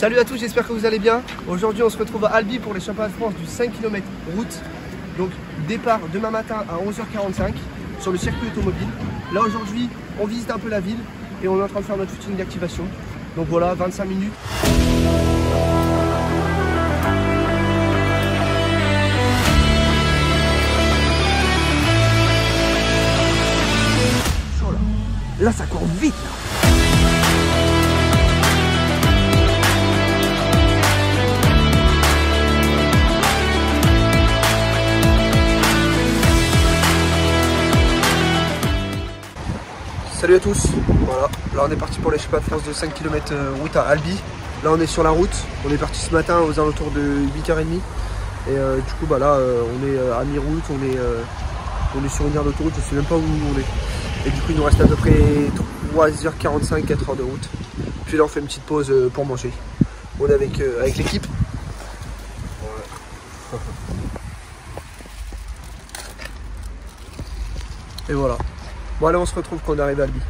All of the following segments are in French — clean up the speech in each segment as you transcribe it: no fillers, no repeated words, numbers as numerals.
Salut à tous, j'espère que vous allez bien. Aujourd'hui on se retrouve à Albi pour les championnats de France du 5 km route. Donc départ demain matin à 11h45 sur le circuit automobile. Là aujourd'hui on visite un peu la ville et on est en train de faire notre footing d'activation. Donc voilà, 25 minutes. Chaud là. Là ça court vite là. Salut à tous, voilà, là on est parti pour les championnats de France de 5 km route à Albi. Là on est sur la route, on est parti ce matin aux alentours de 8h30. Et du coup bah là on est à mi-route, on est sur une aire d'autoroute, je sais même pas où on est. Et du coup il nous reste à peu près 3h45, 4h de route. Puis là on fait une petite pause pour manger. On est avec l'équipe. Et voilà. Bon allez, on se retrouve quand on arrive à Albi.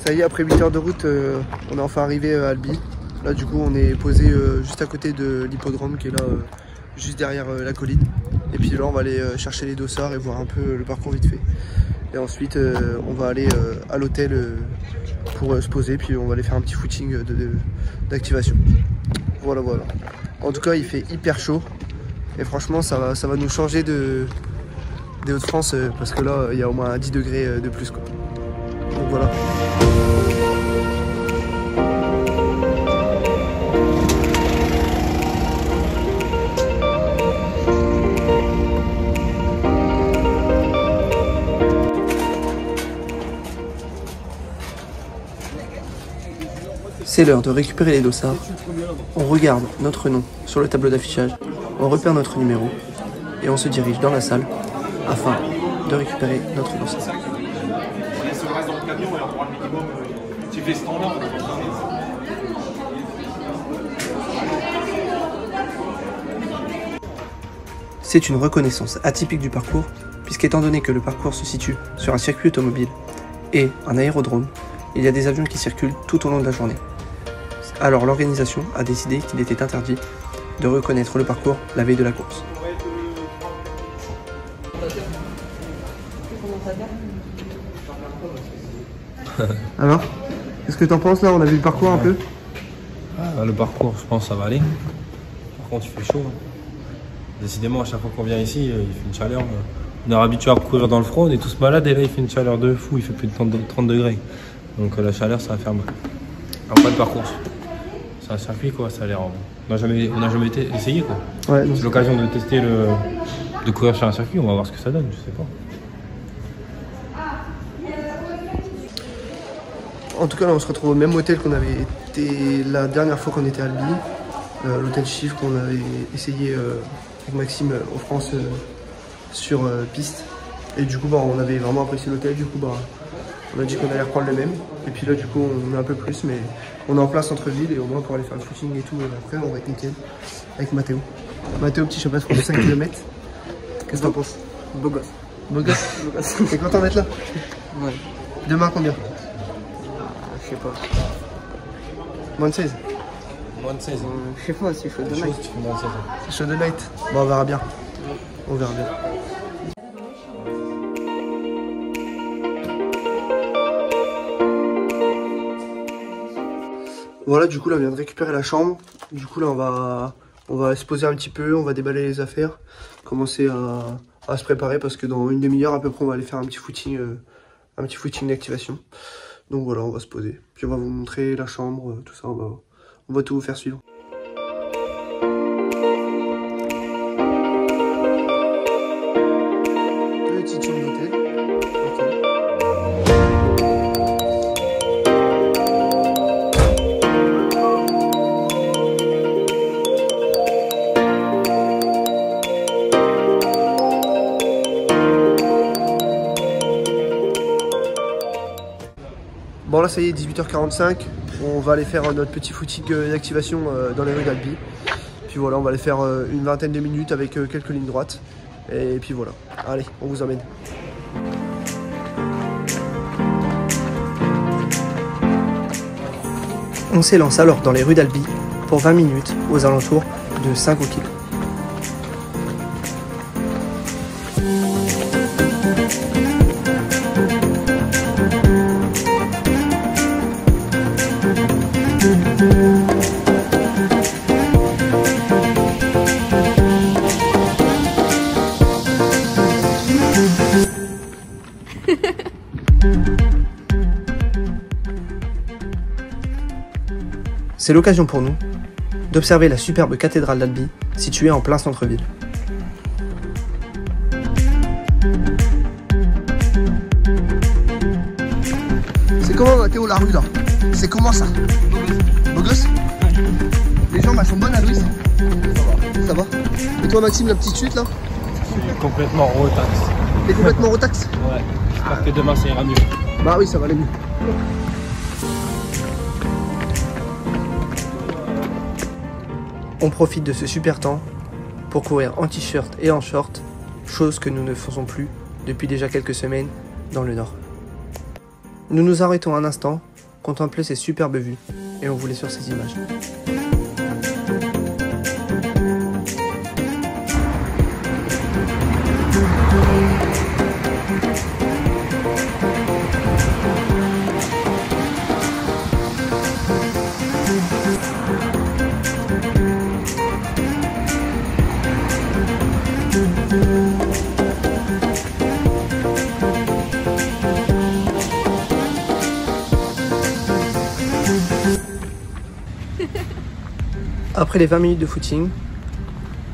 Ça y est, après 8 heures de route, on est enfin arrivé à Albi. Là du coup on est posé juste à côté de l'hippodrome qui est là, juste derrière la colline. Et puis là on va aller chercher les dossards et voir un peu le parcours vite fait. Et ensuite on va aller à l'hôtel pour se poser, puis on va aller faire un petit footing d'activation. Voilà. En tout cas il fait hyper chaud. Et franchement ça va nous changer des Hauts-de-France parce que là il y a au moins 10 degrés de plus quoi. Donc voilà. C'est l'heure de récupérer les dossards. On regarde notre nom sur le tableau d'affichage, on repère notre numéro et on se dirige dans la salle afin de récupérer notre dossard. Si on reste dans le camion et on prend le minimum, tu fais standard. C'est une reconnaissance atypique du parcours, puisqu'étant donné que le parcours se situe sur un circuit automobile et un aérodrome, il y a des avions qui circulent tout au long de la journée. Alors l'organisation a décidé qu'il était interdit de reconnaître le parcours la veille de la course. Alors, qu'est-ce que t'en penses là? On a vu le parcours un peu. Le parcours, je pense que ça va aller. Par contre, il fait chaud. Décidément, à chaque fois qu'on vient ici, il fait une chaleur. On est habitué à courir dans le froid, on est tous malades et là, il fait une chaleur de fou, il fait plus de 30 degrés. Donc la chaleur, ça va faire mal. Après le parcours, c'est un circuit quoi, ça a l'air. On n'a jamais essayé quoi. Ouais, c'est l'occasion de tester de courir sur un circuit, on va voir ce que ça donne, je sais pas. En tout cas, là, on se retrouve au même hôtel qu'on avait été la dernière fois qu'on était à Albi. L'hôtel Chiffre qu'on avait essayé avec Maxime en France sur piste. Et du coup, on avait vraiment apprécié l'hôtel. Du coup, on a dit qu'on allait reprendre le même. Et puis là, du coup, on est un peu plus, mais on est en place centre-ville et au moins pour aller faire le footing et tout. Et après, on va être nickel avec Mathéo. Mathéo, petit championnat de France de 5 km. Qu'est-ce que t'en penses? Beau gosse. Beau gosse. T'es content d'être là? Ouais. Demain, combien? Je sais pas. Moins de 16? Moins de 16. Je sais pas, c'est chaud de night. C'est chaud de night. Bon, on verra bien. On verra bien. Voilà, du coup là on vient de récupérer la chambre. Du coup là on va se poser un petit peu, on va déballer les affaires, commencer à se préparer parce que dans une demi-heure à peu près on va aller faire un petit footing d'activation. Donc voilà, on va se poser. Puis on va vous montrer la chambre, tout ça, on va tout vous faire suivre. Petite chambre d'hôtel. Bon là ça y est, 18h45, on va aller faire notre petit footing d'activation dans les rues d'Albi. Puis voilà, on va aller faire une vingtaine de minutes avec quelques lignes droites. Et puis voilà, allez, on vous emmène. On s'élance alors dans les rues d'Albi pour 20 minutes aux alentours de 5 km. C'est l'occasion pour nous d'observer la superbe cathédrale d'Albi, située en plein centre-ville. C'est comment Mathéo la rue là? C'est comment ça? Beau gosse? Les jambes elles sont bonnes à Louis? Ça va. Et toi Maxime, la petite chute là? Je suis complètement rotax. T'es complètement rotax? Ouais, j'espère que demain ça ira mieux. Bah oui, ça va aller mieux. On profite de ce super temps pour courir en t-shirt et en short, chose que nous ne faisons plus depuis déjà quelques semaines dans le nord. Nous nous arrêtons un instant, contempler ces superbes vues et on vous laisse sur ces images. Après les 20 minutes de footing,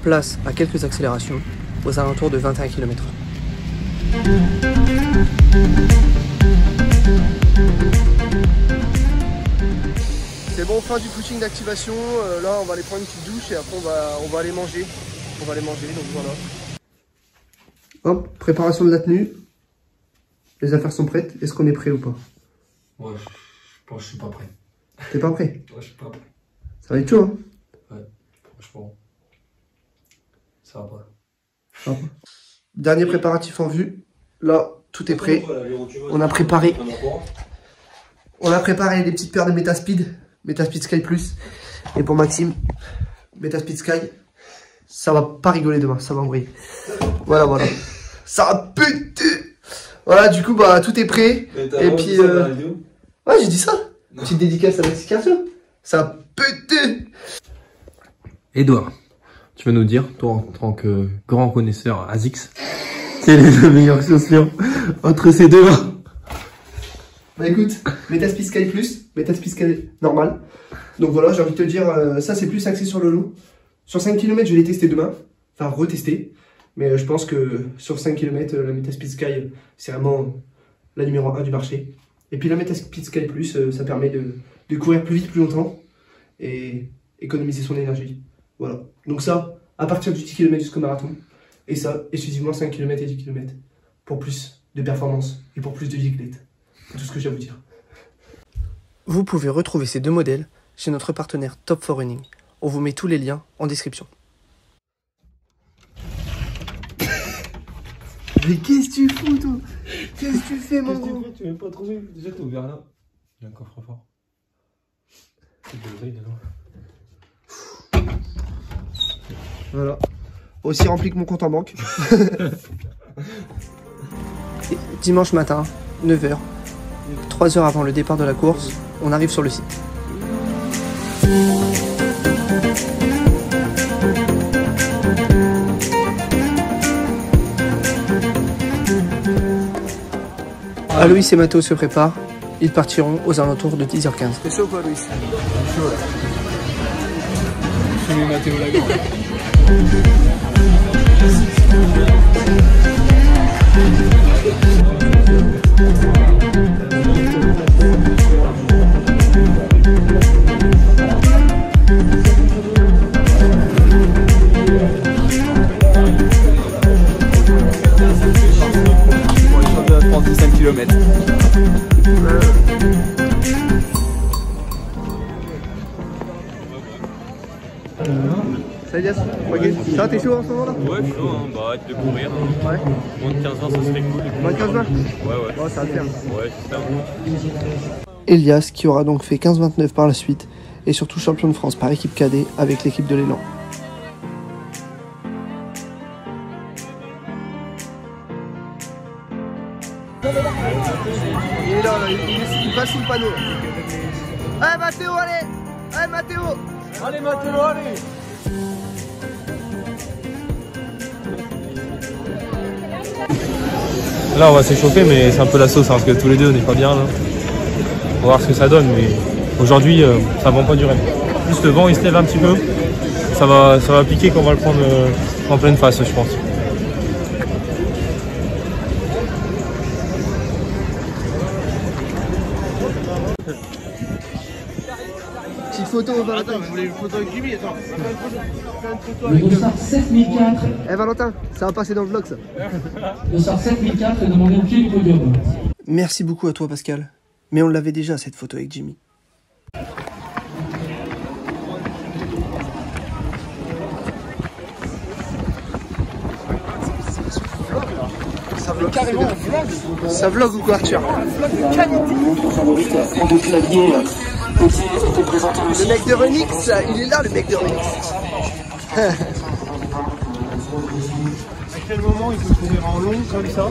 place à quelques accélérations aux alentours de 21 km/h. C'est bon, fin du footing d'activation. Là, on va aller prendre une petite douche et après on va aller manger. Donc voilà. Hop, préparation de la tenue. Les affaires sont prêtes. Est-ce qu'on est prêt ou pas? Ouais, je pense que je suis pas prêt. T'es pas prêt? Ouais, je suis pas prêt. Ça va être chaud, hein? Ouais, franchement, ça va pas. Dernier préparatif en vue. Là, tout est prêt. On a préparé les petites paires de Metaspeed Sky Plus. Et pour Maxime, Metaspeed Sky. Ça va pas rigoler demain, ça va envoyer. Voilà. Ça va péter. Voilà, du coup, bah, tout est prêt. Et puis, ouais, j'ai dit ça. Petite dédicace à Maxime Carcio. Ça va péter. Edouard, tu vas nous dire, toi en tant que grand connaisseur ASICS, quelle est la meilleure chaussure entre ces deux là? Bah écoute, Metaspeed Sky Plus, Metaspeed Sky normal. Donc voilà, j'ai envie de te dire, ça c'est plus axé sur le long. Sur 5 km, je vais les tester demain, enfin retester. Mais je pense que sur 5 km, la Metaspeed Sky, c'est vraiment la numéro 1 du marché. Et puis la Metaspeed Sky Plus, ça permet de courir plus vite, plus longtemps et économiser son énergie. Voilà. Donc ça, à partir du 10 km jusqu'au marathon. Et ça, exclusivement 5 km et 10 km. Pour plus de performance et pour plus de giclette. C'est tout ce que j'ai à vous dire. Vous pouvez retrouver ces deux modèles chez notre partenaire Top4 Running. On vous met tous les liens en description. Mais qu'est-ce que tu fous, toi? Qu'est-ce que tu fais, mon gros? Tu m'aimes pas trop vite. Déjà, t'es ouvert là. Il y a un coffre fort. C'est de l'oseille, là. Voilà. Aussi rempli que mon compte en banque. Et dimanche matin, 9h, 3 heures avant le départ de la course, on arrive sur le site. Aloïs et Mathéo se préparent. Ils partiront aux alentours de 10h15. C'est chaud quoi, Aloïs? C'est chaud là. Je suis Mathéo Lagarde. Pour les 35 km. Salut Yass, ça va, t'es chaud en ce moment là? Ouais, chaud, hein. Bah hâte de courir. Hein. Ouais. Moins de 15 ans, ça serait cool. Moins de 15 ans? Ouais. Oh, ça va le faire. Ouais, j'espère. Elias qui aura donc fait 15-29 par la suite et surtout champion de France par équipe cadet avec l'équipe de l'élan. Il est là, il passe sous le panneau. Allez Mathéo, allez! Allez Mathéo! Allez Mathéo, allez! Là, on va s'échauffer, mais c'est un peu la sauce, hein, parce que tous les deux, on n'est pas bien. Là. On va voir ce que ça donne, mais aujourd'hui, ça ne va pas durer. Juste le vent, il se lève un petit peu. Ça va piquer quand on va le prendre en pleine face, je pense. Petite photo, Valentin. Attends, vous voulez une photo avec Jimmy? Attends. Le dossard 7004. Eh Valentin, ça va passer dans le vlog ça. Le dossard 7004 est demandé au pied du podium. Merci beaucoup à toi Pascal. Mais on l'avait déjà cette photo avec Jimmy. Ça vlog carrément. Ça vlog ou quoi Arthur? Le mec de Remix, il est là le mec de Remix. À quel moment il peut courir en long comme ça,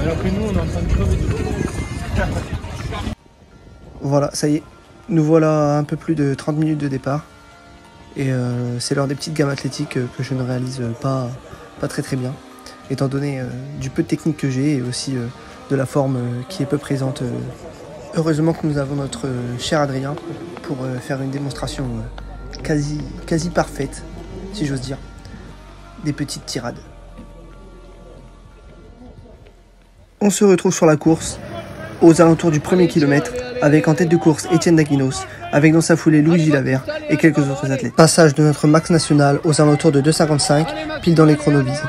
alors que nous on est en train de crever du coup. Voilà, ça y est. Nous voilà à un peu plus de 30 minutes de départ. Et c'est l'heure des petites gammes athlétiques que je ne réalise pas très bien. Étant donné du peu de technique que j'ai et aussi de la forme qui est peu présente. Heureusement que nous avons notre cher Adrien pour faire une démonstration quasi parfaite, si j'ose dire, des petites tirades. On se retrouve sur la course, aux alentours du premier kilomètre, avec en tête de course Étienne Daguinos, avec dans sa foulée Louis Gilavert et quelques autres athlètes. Passage de notre max national aux alentours de 2,55, pile dans les chronos visés.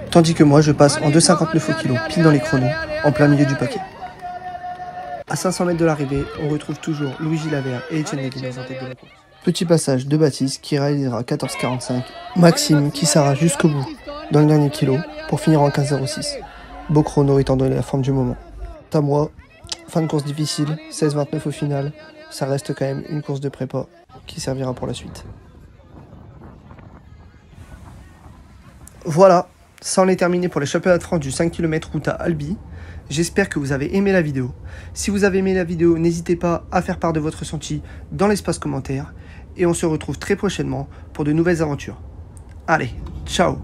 Tandis que moi je passe en 2,59 au kilo, pile dans les chronos, en plein milieu du paquet. À 500 mètres de l'arrivée, on retrouve toujours Louis Gilavert et Étienne Daguinos en tête de la course. Petit passage de Baptiste qui réalisera 14,45, Maxime qui s'arrache jusqu'au bout dans le dernier kilo pour finir en 15,06. Beau chrono étant donné la forme du moment. À moi, fin de course difficile, 16,29 au final, ça reste quand même une course de prépa qui servira pour la suite. Voilà, ça en est terminé pour les championnats de France du 5 km route à Albi. J'espère que vous avez aimé la vidéo. Si vous avez aimé la vidéo, n'hésitez pas à faire part de votre ressenti dans l'espace commentaire. Et on se retrouve très prochainement pour de nouvelles aventures. Allez, ciao!